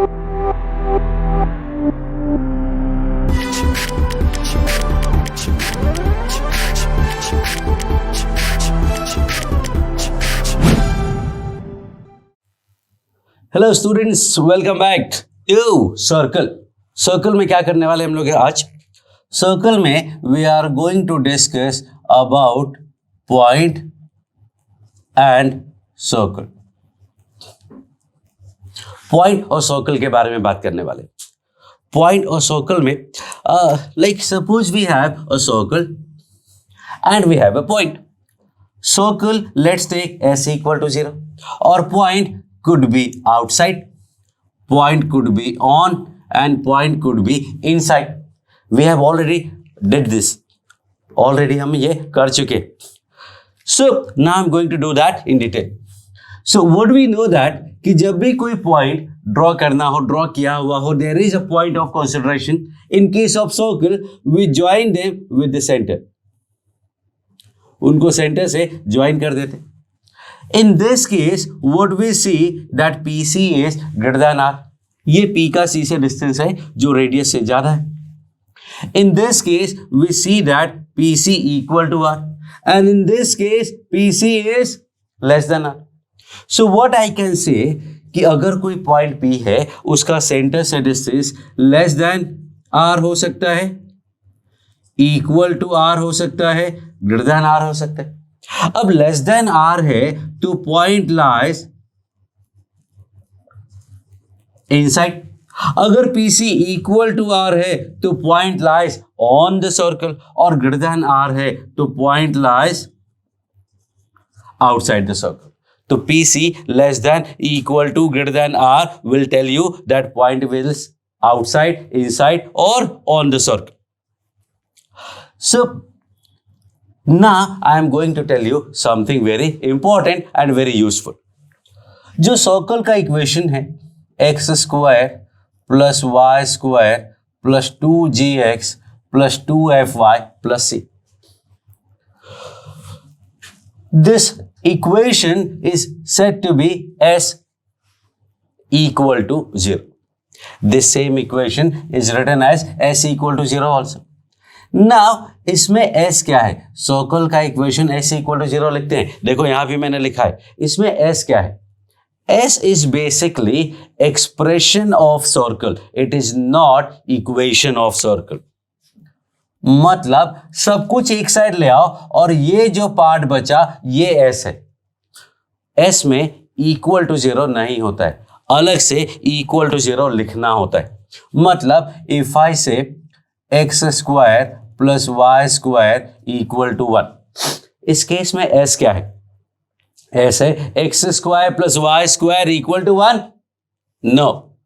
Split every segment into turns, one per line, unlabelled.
Hello students, welcome back to circle. Circle में क्या करने वाले हम लोग आज? सर्कल में we are going to discuss about point and circle. Point और सर्कल के बारे में बात करने वाले। पॉइंट और सर्कल में like suppose we have a circle and we have a point. Circle let's take s equal to 0 और point could be outside, point could be on and point could be inside. We have already did this. Already हम ये कर चुके. So now I'm going to do that in detail. So what we know that कि जब भी कोई point draw करना हो, draw किया हुआ हो, there is a point of consideration. In case of circle, we join them with the center. उनको center से join कर देते. In this case, what we see that PC is greater than R. ये P का C से distance है जो radius से ज्यादा है. In this case, we see that PC equal to R, and in this case, PC is less than R. So what I can say कि अगर कोई पॉइंट P है, उसका सेंटर से डिस्टेंस लेस देन R हो सकता है, equal to R हो सकता है, ग्रेटर देन R हो सकता है. अब लेस देन आर है तो पॉइंट लाइज इनसाइड. अगर पीसी इक्वल टू आर है तो point lies on the circle, और ग्रेटर देन आर है तो point lies outside the circle. तो PC less than equal to greater than R will tell you that point will outside, inside और on the circle. So Now I am going to tell you something very important and very useful. जो circle का equation है x square plus y square plus 2gx plus 2fy plus c. This equation is said to be s equal to 0. This same equation is written as s equal to 0 also. Now इसमें s क्या है? Circle का equation s equal to 0 लिखते हैं. देखो यहां भी मैंने लिखा है. इसमें s क्या है? s is basically expression of circle. It is not equation of circle. मतलब सब कुछ एक साइड ले आओ और ये जो पार्ट बचा ये s है. s में इक्वल टू 0 नहीं होता है, अलग से इक्वल टू 0 लिखना होता है. मतलब if I say x square plus y square equal to 1, इस केस में s क्या है? s है x square plus y square equal to 1. No.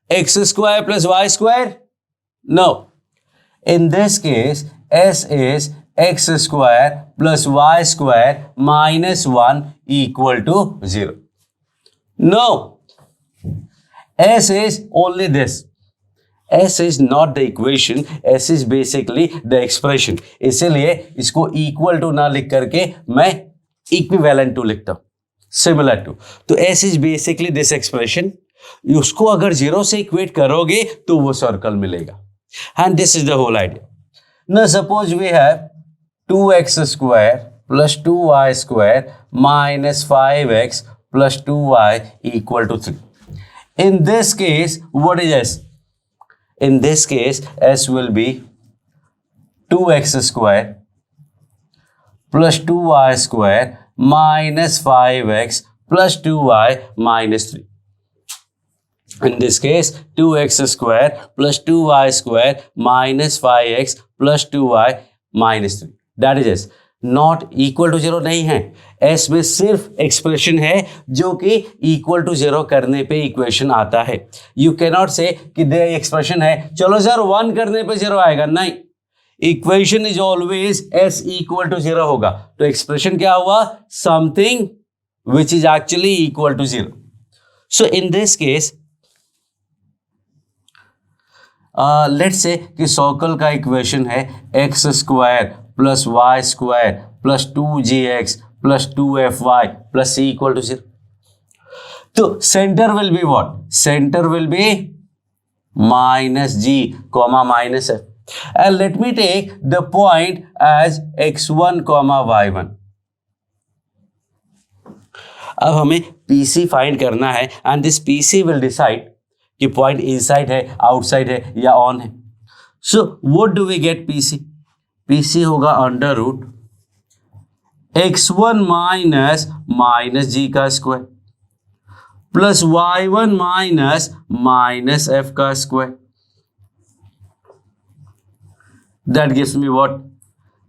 X square plus y square? No. In this case s is x square plus y square minus 1 equal to 0. No. s is only this. S is not the equation, S is basically the expression. इसीलिए इसको equal to ना लिख करके मैं equivalent to लिखता हूं, similar to. तो S is basically this expression. उसको अगर 0 से equate करोगे तो वो circle मिलेगा. And this is the whole idea. Now suppose we have 2x square plus 2y square minus 5x plus 2y equal to 3. In this case, what is S? In this case, s will be 2x square plus 2y square minus 5x plus 2y minus 3. In this case, 2x square plus 2y square minus 5x plus 2y minus 3. That is s. Not equal to 0 नहीं है. s में सिर्फ expression है जो कि equal to 0 करने पे equation आता है. यू कैनॉट से कि दे एक्सप्रेशन है चलो सर 1 करने पे 0 आएगा. नहीं, equation is always s equal to 0 होगा. तो एक्सप्रेशन क्या हुआ? Something which is actually equal to 0. So in this case let's say कि सर्कल का इक्वेशन है x square plus y square plus 2gx plus 2fy plus c equal to 0. तो centre will be what? Centre will be minus g comma minus f, and let me take the point as x1 comma y1. अब हमें PC find करना है and this PC will decide कि point inside है, outside है या on है. So what do we get? PC होगा under root x1 minus g का square plus y1 minus f का square. That gives me what?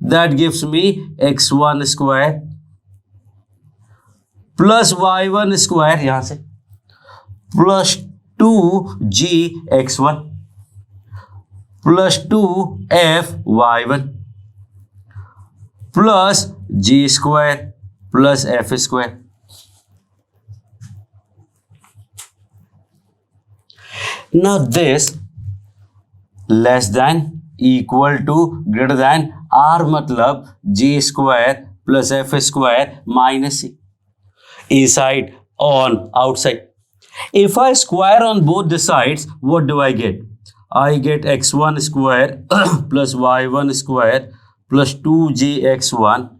That gives me x1 square plus y1 square यहां से plus 2g x1 plus 2f y1 plus g square plus f square. Now this less than equal to greater than r मतलब g square plus f square minus c. Inside, on, outside. If I square on both the sides, what do I get? I get x1 square plus y1 square plus 2gx1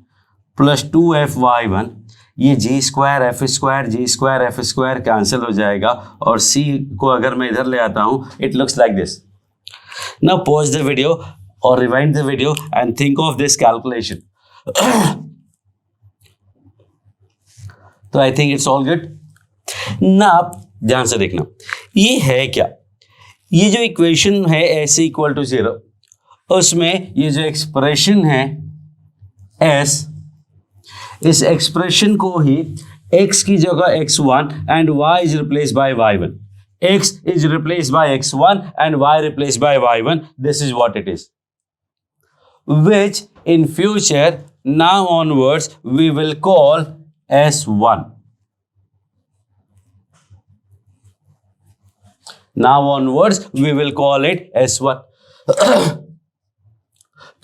plus 2fy1. ये जी square F square जी square F square cancel हो जाएगा और सी को अगर मैं इधर ले आता हूं, it looks like this. Now pause the video और rewind the video and think of this calculation. तो I think it's all good. ना आप ध्यान से देखना, ये है क्या? ये जो इक्वेशन है एस इक्वल टू 0, उसमें ये जो एक्सप्रेशन है एस, इस एक्सप्रेशन को ही x की जगह x1 and y is replace bye y1. x is replace by x1 and y replace by y1. This is what it is, which in future now onwards we will call S1. Now onwards we will call it S1.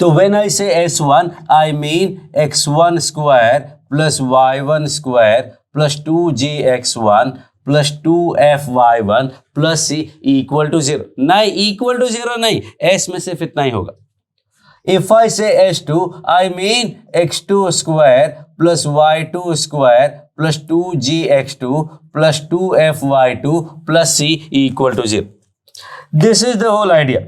So when I say S1, I mean x1 square plus y1 square plus 2gx1 plus 2fy1 plus c equal to 0. नहीं, equal to 0 नहीं, S में सिर्फ इतना ही होगा. If I say S2, I mean x2 square plus y2 square plus 2gx2 plus 2fy2 plus c equal to 0. This is the whole idea.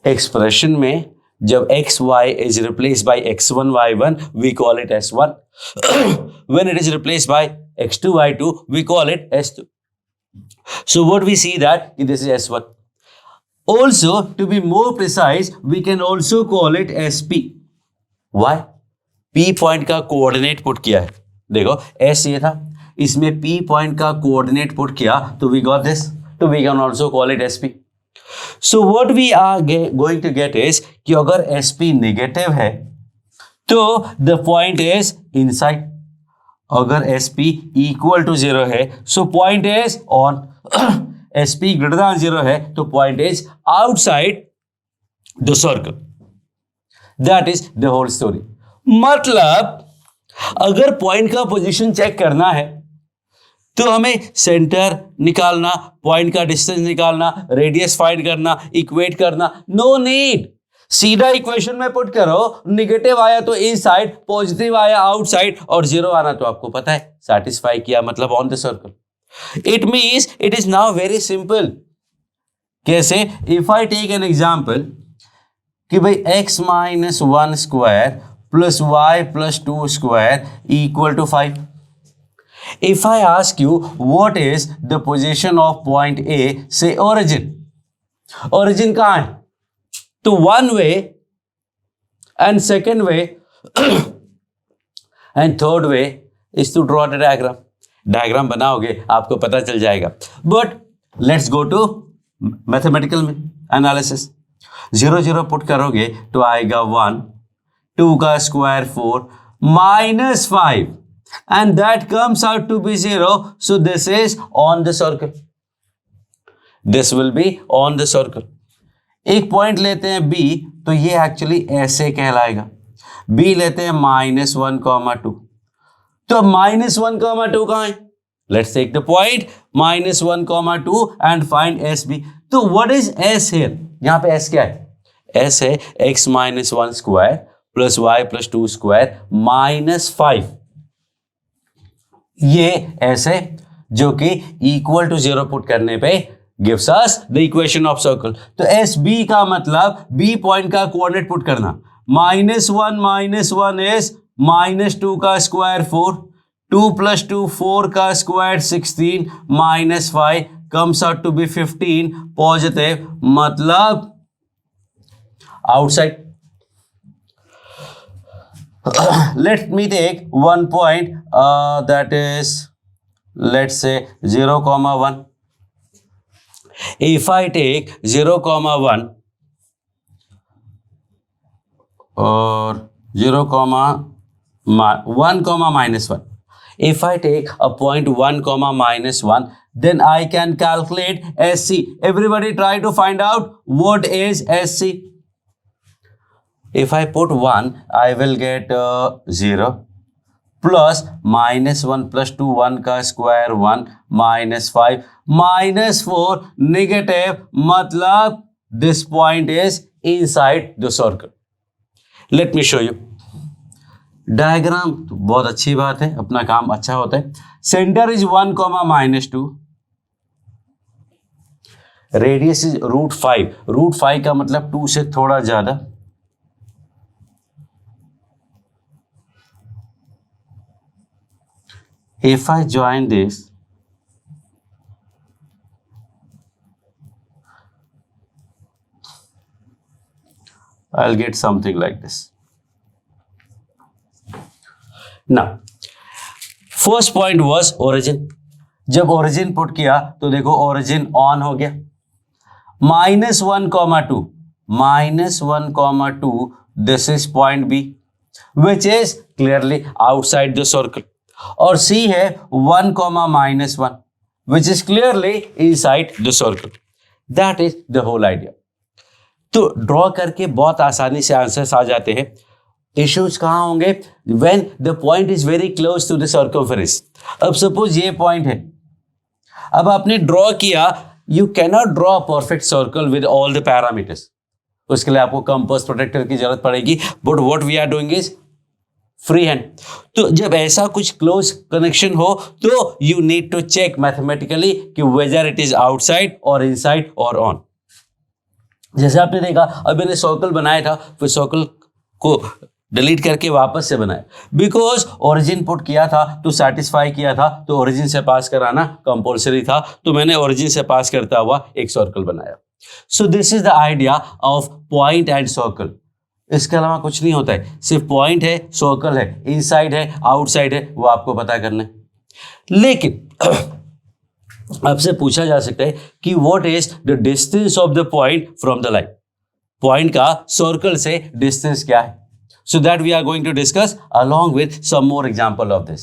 Expression में जब x y is replace by x1 y1 we call it S1. When it is replace by x2 y2 we call it S2. So what we see that this is S1. Also to be more precise we can also call it SP. Why? P point का coordinate put किया है. देखो S ये था, इसमें P point का coordinate put किया तो वी गॉट दिस. तो we can also call it SP. So what we are going to get is कि अगर SP नेगेटिव है तो the point is inside. अगर SP equal to 0 है so point is on. SP greater than 0 है तो point is outside the circle. That is the whole story. मतलब अगर पॉइंट का पोजीशन चेक करना है तो हमें सेंटर निकालना, पॉइंट का डिस्टेंस निकालना, रेडियस फाइंड करना, इक्वेट करना, नो नीड. सीधा इक्वेशन में पुट करो, निगेटिव आया तो इनसाइड, पॉजिटिव आया आउटसाइड और 0 आना तो आपको पता है सैटिस्फाई किया मतलब on the circle. It means it is now very simple. कैसे? If I take an example कि भाई x minus 1 square plus y plus 2 square equal to 5. If I ask you what is the position of point A, say origin. Origin कहाँ है? तो one way and second way and third way is to draw the diagram. Diagram बनाओगे आपको पता चल जाएगा. But let's go to mathematical analysis. 0 0 put करोगे तो आएगा 1, 2 का square 4 minus 5. And that comes out to be 0. So this is on the circle. This will be on the circle. एक पॉइंट लेते हैं B, तो ये एक्चुअली ऐसे कहलाएगा. B लेते हैं -1, 2. तो -1, 2 कहाँ है? Let's take the point -1, 2 and find SB. तो what is S here? यहाँ पे S क्या है? S है x -1 square plus y + 2 square -5. ये S है जो कि इक्वल टू 0 पुट करने पे gives us the equation of circle. तो SB का मतलब B पॉइंट का कोऑर्डिनेट पुट करना. -1 is -2 का स्क्वायर 4, 2 + 2 4 का square 16 -5 comes out to be 15 positive, मतलब outside. Let me take one point that is, let's say 0,1. If I take 0,1 or 0,1, -1. If I take a point 1, -1, then I can calculate SC. Everybody try to find out what is SC. If I put 1, I will get 0 plus -1 + 2, 1 का square 1 -5 -4 negative, मतलब this point is inside the circle. Let me show you. Diagram तो बहुत अच्छी बात है, अपना काम अच्छा होता है. Centre is 1, -2. Radius is √5. √5 का मतलब 2 से थोड़ा ज्यादा. If I join this, I'll get something like this. Now, first point was origin. जब origin पुट किया तो देखो origin ऑन हो गया. -1, 2. -1, 2. This is point B, which is clearly outside the circle. और C है 1, -1, which is clearly inside the circle. That is the whole idea. तो draw करके बहुत आसानी से आंसर्स आ जाते हैं. इश्यूज कहाँ होंगे? When the point is very close to the circumference. अब सपोज ये पॉइंट है, अब आपने ड्रॉ किया, you cannot draw a perfect circle with all the parameters. उसके लिए आपको कंपास प्रोटेक्टर की जरूरत पड़ेगी. But what we are doing is free hand. तो जब ऐसा कुछ क्लोज कनेक्शन हो तो you need to check mathematically कि वेदर इट इज आउटसाइड और इनसाइड और ऑन. जैसे आपने देखा, अब मैंने सर्कल बनाया था, फिर सर्कल को डिलीट करके वापस से बनाया, बिकॉज ओरिजिन पुट किया था तो सेटिस्फाई किया था, तो ओरिजिन से पास कराना कंपल्सरी था, तो मैंने ओरिजिन से पास करता हुआ एक सर्कल बनाया. So this is the idea of point and circle. इसके अलावा कुछ नहीं होता है, सिर्फ पॉइंट है, सर्कल है, इनसाइड है, आउटसाइड है, वो आपको पता करना है. लेकिन आपसे पूछा जा सकता है कि what is the distance of the point from the line. Point का सर्कल से डिस्टेंस क्या है? So that we are going to discuss along with some more example of this.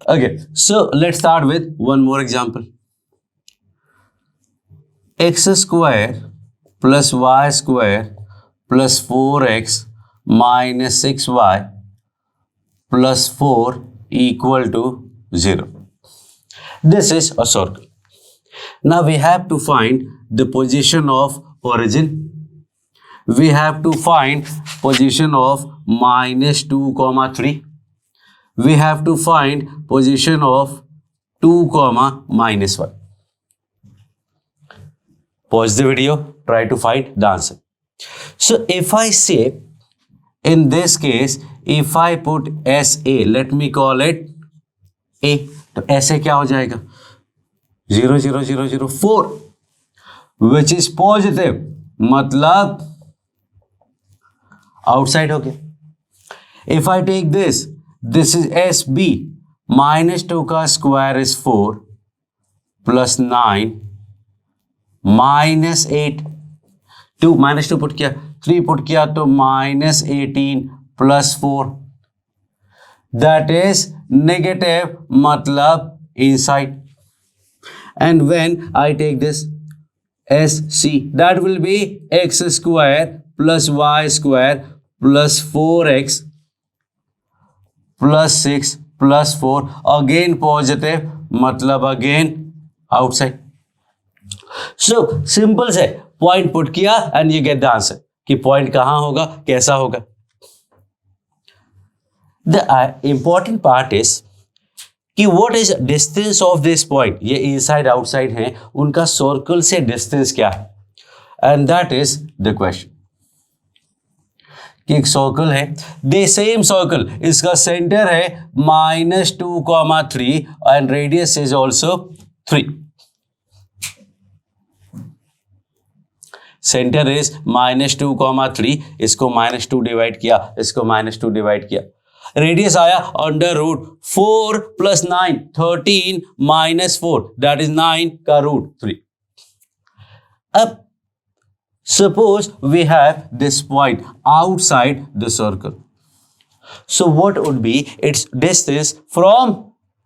Okay, so let's start with one more example. x² + y² + 4x - 6y + 4 = 0. This is a circle. Now we have to find the position of origin. We have to find position of -2, 3. We have to find position of 2, -1. Pause the video, try to find the answer. So if I say, in this case, if I put SA, let me call it A, तो ऐसे क्या हो जाएगा? 0, 0, 0, 0, 4, which is positive, मतलब outside हो गया. If I take this, this is SB, -2 का square is 4 + 9 -8. 2 -2 put किया, 3 पुट किया तो -18 + 4, that is negative, मतलब inside. And when I take this SC, that will be x² + y² + 4x + 6 + 4, again positive, मतलब again outside. So simple से point put किया and you get the answer कि point कहां होगा, कैसा होगा। द इंपॉर्टेंट पार्ट इज कि what is distance of this point, ये इनसाइड आउटसाइड हैं, उनका सर्कल से डिस्टेंस क्या है, and that is the question. कि एक सर्कल है, द सेम सर्कल, इसका सेंटर है -2,3 and radius is also 3। Centre is -2,3, इसको -2 डिवाइड किया, इसको -2 डिवाइड किया, रेडियस आया √4 + 9 13 -4 दैट इज 9 का √3। अब suppose we have this point outside the circle, so what would be its distance from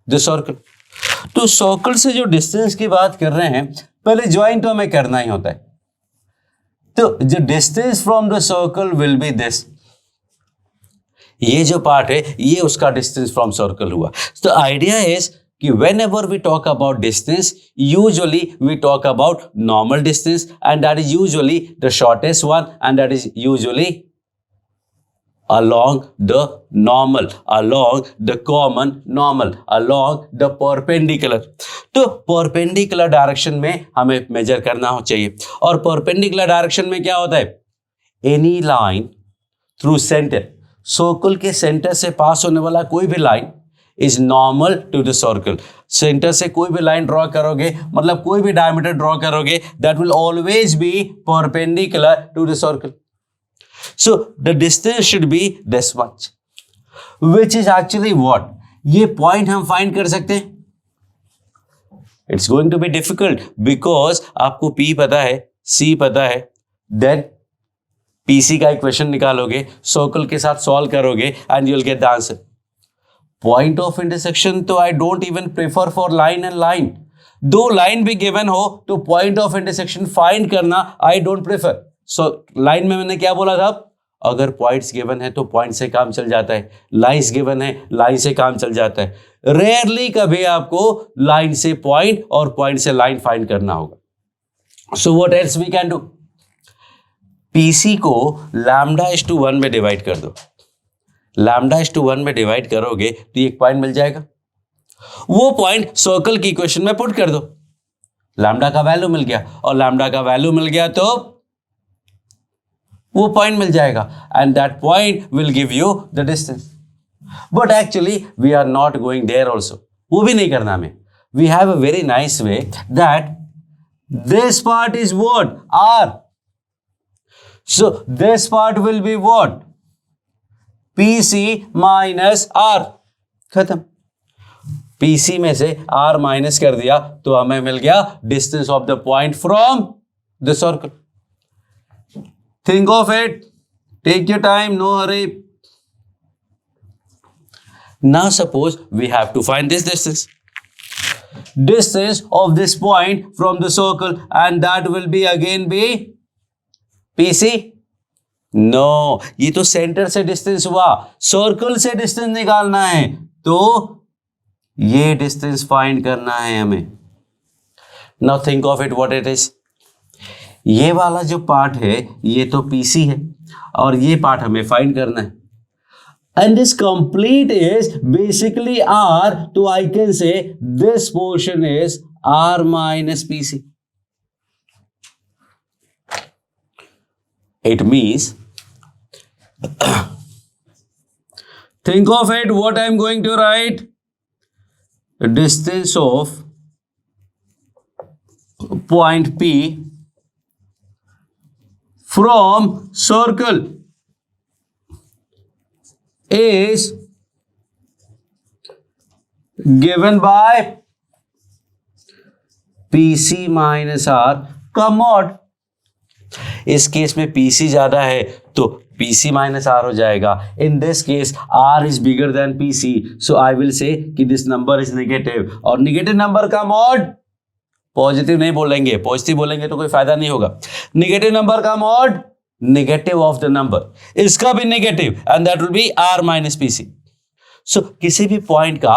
the circle? तो सर्कल से जो डिस्टेंस की बात कर रहे हैं, पहले ज्वाइन तो हमें करना ही होता है। तो जो distance from the circle will be this, ये जो पार्ट है ये उसका डिस्टेंस फ्रॉम सर्कल हुआ। तो आइडिया इज कि whenever we talk about distance, usually we talk about normal distance, and that is usually the shortest one, and that is usually along the normal, along the common normal, along the perpendicular। तो perpendicular direction में हमें major करना हो चाहिए, और perpendicular direction में क्या होता है, any line through center, circle के सेंटर से पास होने वाला कोई भी line is normal to the circle. Centre से कोई भी लाइन ड्रॉ करोगे, मतलब कोई भी डायमीटर ड्रॉ करोगे, that will always be perpendicular to the circle. So the distance should be this much, which is actually what, ये पॉइंट हम फाइंड कर सकते हैं। It's going to be difficult because आपको P पता है, C पता है, देन PC का इक्वेशन निकालोगे, सर्कल के साथ सॉल्व करोगे and you will get the answer. Point of intersection तो I don't even prefer for line and line. दो लाइन भी गिवन हो तो पॉइंट ऑफ इंटरसेक्शन फाइंड करना I don't prefer. So line में मैंने क्या बोला था, अगर पॉइंट्स गिवन है तो पॉइंट से काम चल जाता है, लाइन्स गिवन है लाइन से काम चल जाता है। रेयरली कभी आपको लाइन से पॉइंट और पॉइंट से लाइन फाइंड करना होगा। So what else we can do, PC को λ/1 में डिवाइड कर दो। λ/1 में डिवाइड करोगे तो एक पॉइंट मिल जाएगा, वो पॉइंट सर्कल की इक्वेशन में पुट कर दो, लैम्डा का वैल्यू मिल गया, और लैम्डा का वैल्यू मिल गया तो वो पॉइंट मिल जाएगा, and that point will give you the distance. But actually we are not going there also, वो भी नहीं करना हमें। We have a very nice way that this part is what, R, so this part will be what, PC minus R, खत्म। PC में से R minus कर दिया तो हमें मिल गया distance of the point from the circle. Think of it, take your time, no hurry. Now suppose we have to find this distance, distance of this point from the circle, and that will be again be PC? No, ये तो centre से distance हुआ, circle से distance निकालना है तो ये distance find करना है हमें। Now think of it what it is, ये वाला जो पार्ट है ये तो PC है और ये पार्ट हमें फाइंड करना है, and this complete is basically R, तो I can say this portion is R minus PC. It means, think of it, what I am going to write, the distance of point P from circle is given by PC minus R का mod। इस case में PC ज्यादा है तो PC minus R हो जाएगा। इन this case R is bigger than PC, so I will say कि this number is negative, और नेगेटिव नंबर का मॉड पॉजिटिव नहीं बोलेंगे, पॉजिटिव बोलेंगे तो कोई फायदा नहीं होगा। नेगेटिव नंबर का mod negative of the number, इसका भी negative, and that will B R minus PC। सो किसी भी पॉइंट का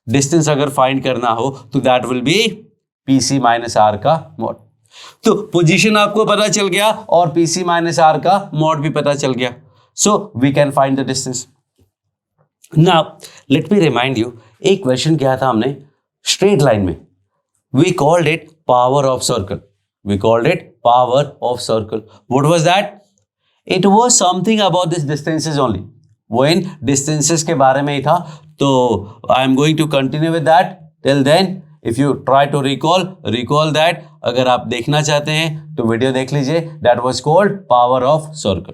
डिस्टेंस अगर फाइंड करना हो तो that will be PC minus R का मॉड। तो पोजीशन आपको पता चल गया और PC माइनस आर का मॉड भी पता चल गया, so we can find the distance. Now let me remind you, एक क्वेश्चन किया था हमने स्ट्रेट लाइन में, we called it power of circle, we called it power of circle. What was that? It was something about this distances only, वो इन distances के बारे में ही था। तो I am going to continue with that. Till then if you try to recall that, अगर आप देखना चाहते हैं तो वीडियो देख लीजिए, that was called power of circle.